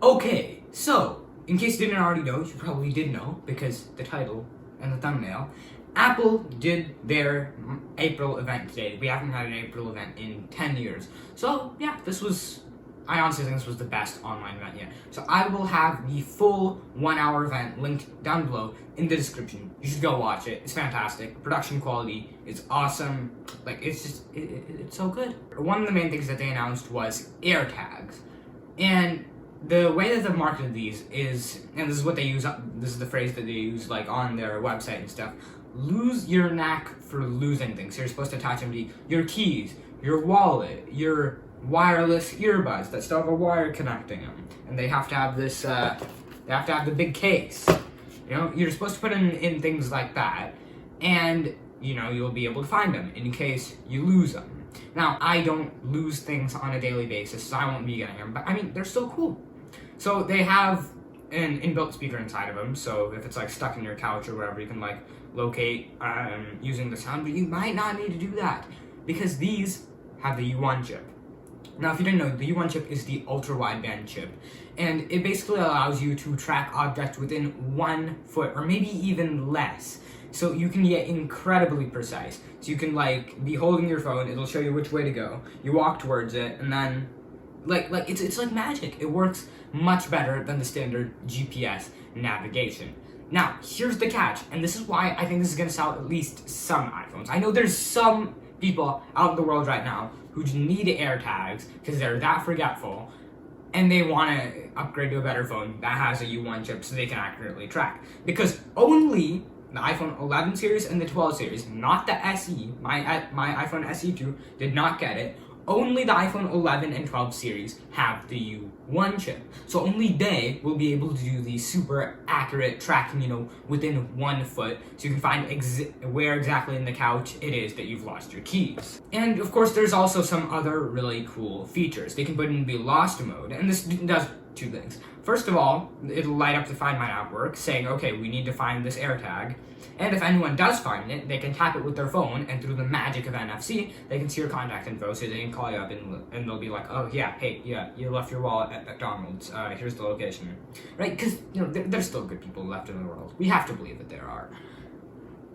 Okay, so, in case you didn't already know, you probably did know, because the title and the thumbnail, Apple did their April event today. We haven't had an April event in 10 years. So, yeah, I honestly think this was the best online event yet. So I will have the full 1-hour event linked down below in the description. You should go watch it. It's fantastic. Production quality is awesome. Like, it's so good. One of the main things that they announced was AirTags. And the way that they've marketed these is, and this is what they use, this is the phrase that they use like on their website and stuff, lose your knack for losing things. So you're supposed to attach them to your keys, your wallet, your wireless earbuds that still have a wire connecting them. And they have to have this, they have to have the big case. You know, you're supposed to put in things like that, and, you know, you'll be able to find them in case you lose them. Now, I don't lose things on a daily basis, so I won't be getting them, but I mean, they're still cool. So they have an inbuilt speaker inside of them, so if it's like stuck in your couch or wherever, you can like locate using the sound, but you might not need to do that because these have the U1 chip. Now, if you didn't know, the U1 chip is the ultra-wideband chip, and it basically allows you to track objects within 1 foot, or maybe even less. So you can get incredibly precise. So you can like be holding your phone, it'll show you which way to go. You walk towards it, and then like it's like magic. It works much better than the standard GPS navigation. Now, here's the catch, and this is why I think this is gonna sell at least some iPhones. I know there's some people out in the world right now who need AirTags because they're that forgetful, and they want to upgrade to a better phone that has a U1 chip so they can accurately track. Because only the iPhone 11 series and the 12 series, not the SE, my iPhone SE2 did not get it. Only the iPhone 11 and 12 series have the U1 chip. So only they will be able to do the super accurate tracking, you know, within 1 foot. So you can find where exactly in the couch it is that you've lost your keys. And of course, there's also some other really cool features. They can put in Be Lost mode, and this does 2 things. First of all, it'll light up the Find My network saying, okay, we need to find this AirTag. And if anyone does find it, they can tap it with their phone, and through the magic of NFC, they can see your contact info, so they can call you up and they'll be like, oh yeah, hey, yeah, you left your wallet at McDonald's, here's the location. Right? Because, you know, there's still good people left in the world. We have to believe that there are.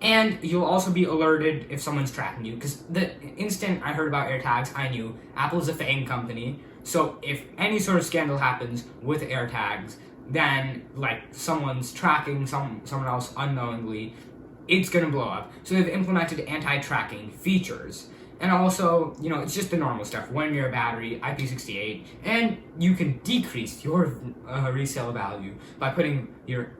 And you'll also be alerted if someone's tracking you, because the instant I heard about AirTags, I knew Apple's a FANG company, so if any sort of scandal happens with AirTags, then, like, someone's tracking someone else unknowingly, it's gonna blow up. So they've implemented anti-tracking features. And also, you know, it's just the normal stuff. 1 year battery, IP68, and you can decrease your resale value by putting your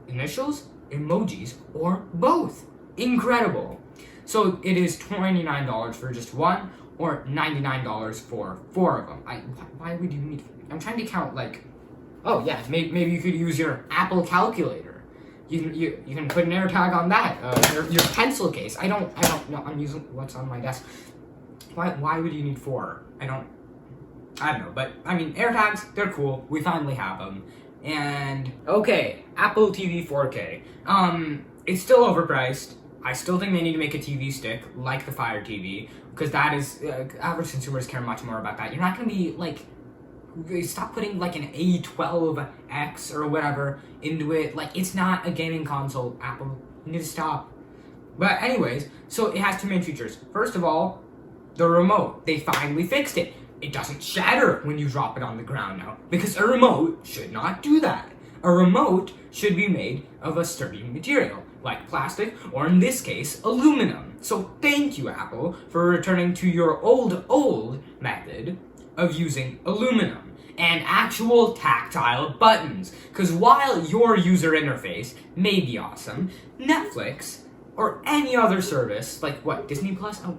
initials, emojis, or both. Incredible. So it is $29 for just one, or $99 for 4 of them. Why would you need? I'm trying to count like, oh yeah, maybe you could use your Apple calculator. You can put an AirTag on that. Your pencil case. I don't know. I'm using what's on my desk. Why would you need 4? I don't know. But I mean, AirTags, they're cool. We finally have them. And okay, Apple TV 4K. It's still overpriced. I still think they need to make a TV stick like the Fire TV, because that is average consumers care much more about that. You're not gonna be like, stop putting like an A12X or whatever into it. Like, it's not a gaming console, Apple. You need to stop. But anyways, so it has 2 main features. First of all, the remote. They finally fixed it. It doesn't shatter when you drop it on the ground now, because a remote should not do that. A remote should be made of a sturdy material, like plastic, or in this case, aluminum. So thank you, Apple, for returning to your old method of using aluminum and actual tactile buttons. Because while your user interface may be awesome, Netflix or any other service, like what, Disney Plus? Oh,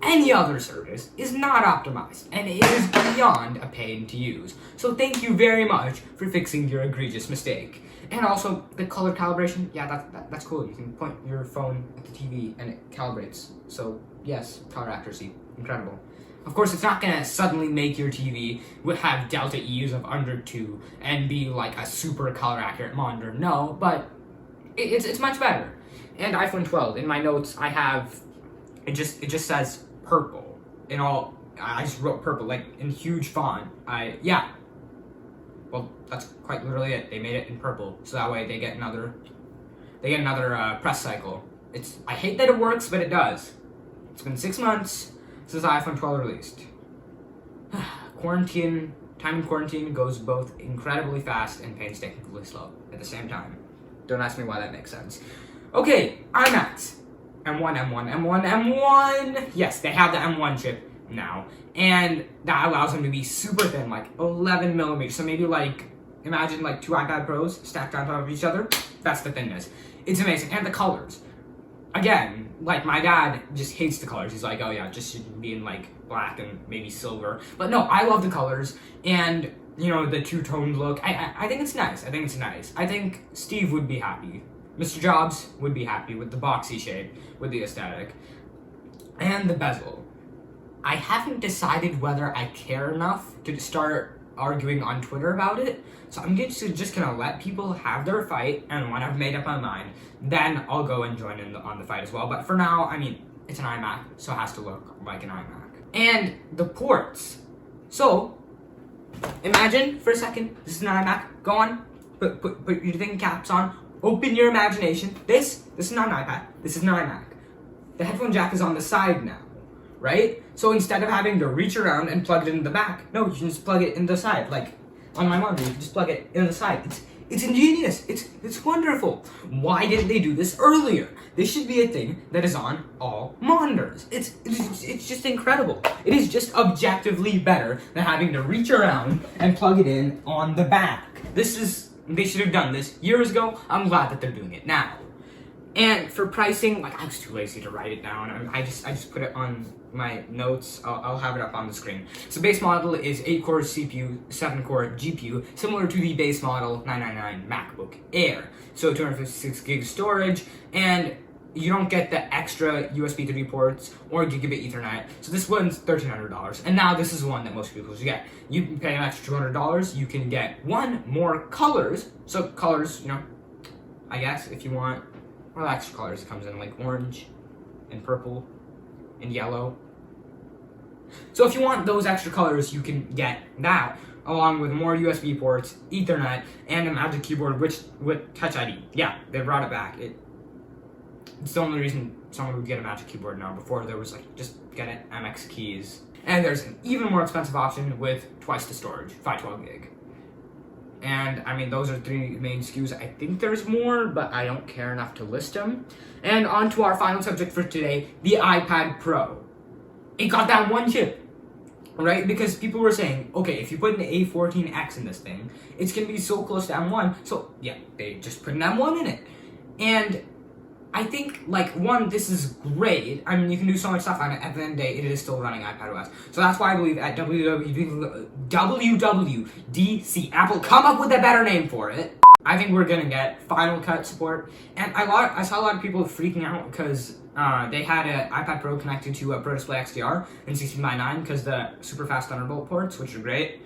any other service is not optimized, and it is beyond a pain to use. So thank you very much for fixing your egregious mistake. And also, the color calibration, yeah, that's cool. You can point your phone at the TV and it calibrates. So yes, color accuracy, incredible. Of course, it's not gonna suddenly make your TV have delta E's of under 2 and be like a super color accurate monitor. No, but it's much better. And iPhone 12, in my notes, I have, it just says purple. In all, I just wrote purple, like in huge font. Yeah. Well, that's quite literally it. They made it in purple, so that way they get another press cycle. I hate that it works, but it does. It's been 6 months since the iPhone 12 released. Time in quarantine goes both incredibly fast and painstakingly slow at the same time. Don't ask me why that makes sense. Okay, iMacs. M1. Yes, they have the M1 chip now. And that allows them to be super thin, like 11 millimeters. So maybe imagine 2 iPad Pros stacked on top of each other. That's the thinness. It's amazing. And the colors. Again, my dad just hates the colors. He's like, oh yeah, just should be in black and maybe silver. But no, I love the colors and the two-toned look. I think it's nice. I think Steve would be happy. Mr. Jobs would be happy with the boxy shape, with the aesthetic. And the bezel. I haven't decided whether I care enough to start arguing on Twitter about it. So I'm just gonna let people have their fight, and when I've made up my mind, then I'll go and join in on the fight as well. But for now, I mean, it's an iMac, so it has to look like an iMac. And the ports. So, imagine for a second, this is an iMac. Go on, put your thinking caps on, open your imagination. This is not an iPad, this is an iMac. The headphone jack is on the side now, right? So instead of having to reach around and plug it in the back, no, you can just plug it in the side. On my monitor, you can just plug it in the side. It's ingenious. It's wonderful. Why didn't they do this earlier? This should be a thing that is on all monitors. It's just incredible. It is just objectively better than having to reach around and plug it in on the back. They should have done this years ago. I'm glad that they're doing it now. And for pricing, I was too lazy to write it down. I just put it on my notes. I'll have it up on the screen. So base model is 8-core CPU, 7-core GPU, similar to the base model 999 MacBook Air. So 256 gigs storage, and you don't get the extra USB 3 ports or gigabit Ethernet. So this one's $1,300, and now this is one that most people should get. You pay an extra $200, you can get one more colors. So colors, I guess if you want. Well, extra colors, it comes in orange and purple and yellow. So if you want those extra colors, you can get that, along with more USB ports, Ethernet, and a Magic Keyboard with Touch ID. Yeah, they brought it back. It's the only reason someone would get a Magic Keyboard now. Before there was just get it, MX keys. And there's an even more expensive option with twice the storage, 512 gig. And I mean, those are 3 main SKUs. I think there's more, but I don't care enough to list them. And on to our final subject for today, the iPad Pro. It got that one chip, right? Because people were saying, okay, if you put an A14X in this thing, it's gonna be so close to M1. So yeah, they just put an M1 in it. And I think, this is great. I mean, you can do so much stuff on it. At the end of the day, it is still running iPadOS. So that's why I believe at WWDC, Apple, come up with a better name for it. I think we're gonna get Final Cut support. And I saw a lot of people freaking out because they had an iPad Pro connected to a Pro Display XDR and 16:9 because the super fast Thunderbolt ports, which are great.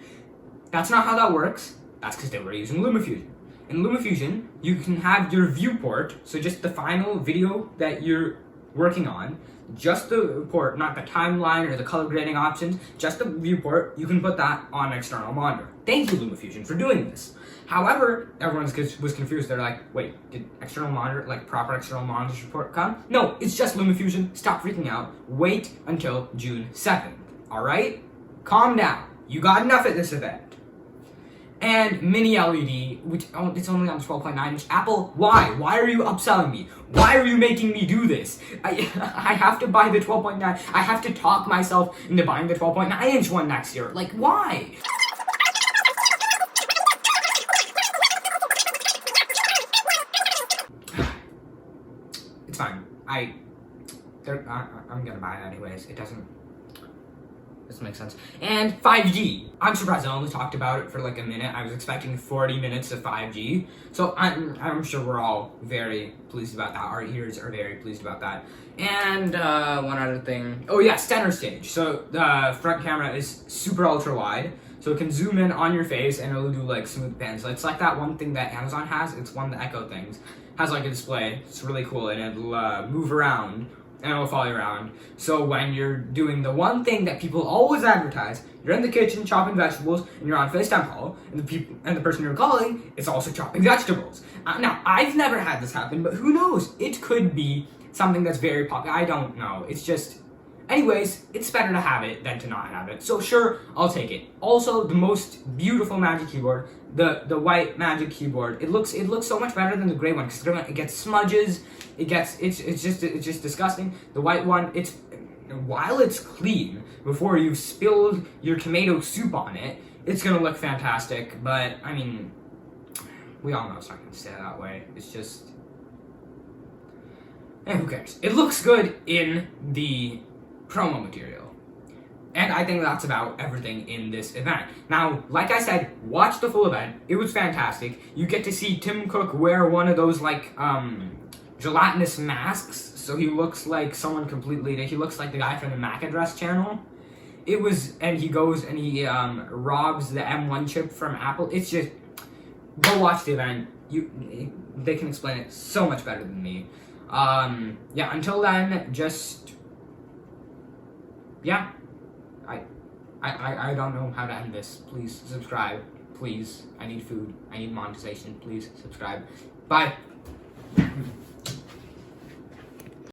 That's not how that works. That's because they were using LumaFusion. In LumaFusion, you can have your viewport, so just the final video that you're working on, just the port, not the timeline or the color grading options, just the viewport, you can put that on an external monitor. Thank you, LumaFusion, for doing this. However, everyone was confused. They're like, wait, did external monitor, proper external monitor support come? No, it's just LumaFusion. Stop freaking out. Wait until June 2nd, all right? Calm down. You got enough at this event. And mini LED, which it's only on 12.9 inch. Apple, why? Why are you upselling me? Why are you making me do this? I have to buy the 12.9. I have to talk myself into buying the 12.9 inch one next year. Why? It's fine. I'm gonna buy it anyways. It doesn't make sense. And 5G. I'm surprised I only talked about it for a minute. I was expecting 40 minutes of 5G. So I'm sure we're all very pleased about that. Our ears are very pleased about that. And one other thing. Oh yeah, center stage. So the front camera is super ultra wide. So it can zoom in on your face and it'll do smooth pans. So it's like that one thing that Amazon has. It's one of the Echo things. Has a display. It's really cool and it'll move around and it'll follow you around. So when you're doing the one thing that people always advertise, you're in the kitchen chopping vegetables, and you're on FaceTime call, and the person you're calling is also chopping vegetables. Now, I've never had this happen, but who knows? It could be something that's very popular. I don't know. It's just... Anyways, it's better to have it than to not have it. So sure, I'll take it. Also, the most beautiful Magic Keyboard, the white Magic Keyboard. It looks so much better than the gray one, because the gray one, it gets smudges. It's just disgusting. The white one, while it's clean, before you've spilled your tomato soup on it, it's gonna look fantastic. But I mean, we all know it's not gonna stay that way. It's just, who cares? It looks good in the promo material. And I think that's about everything in this event. Now, like I said, watch the full event. It was fantastic. You get to see Tim Cook wear one of those, like, gelatinous masks, so he looks like someone completely... He looks like the guy from the Mac Address channel. And he goes and he robs the M1 chip from Apple. It's just... Go watch the event. They can explain it so much better than me. Yeah, until then, just... Yeah, I don't know how to end this. Please subscribe. Please, I need food. I need monetization. Please subscribe. Bye.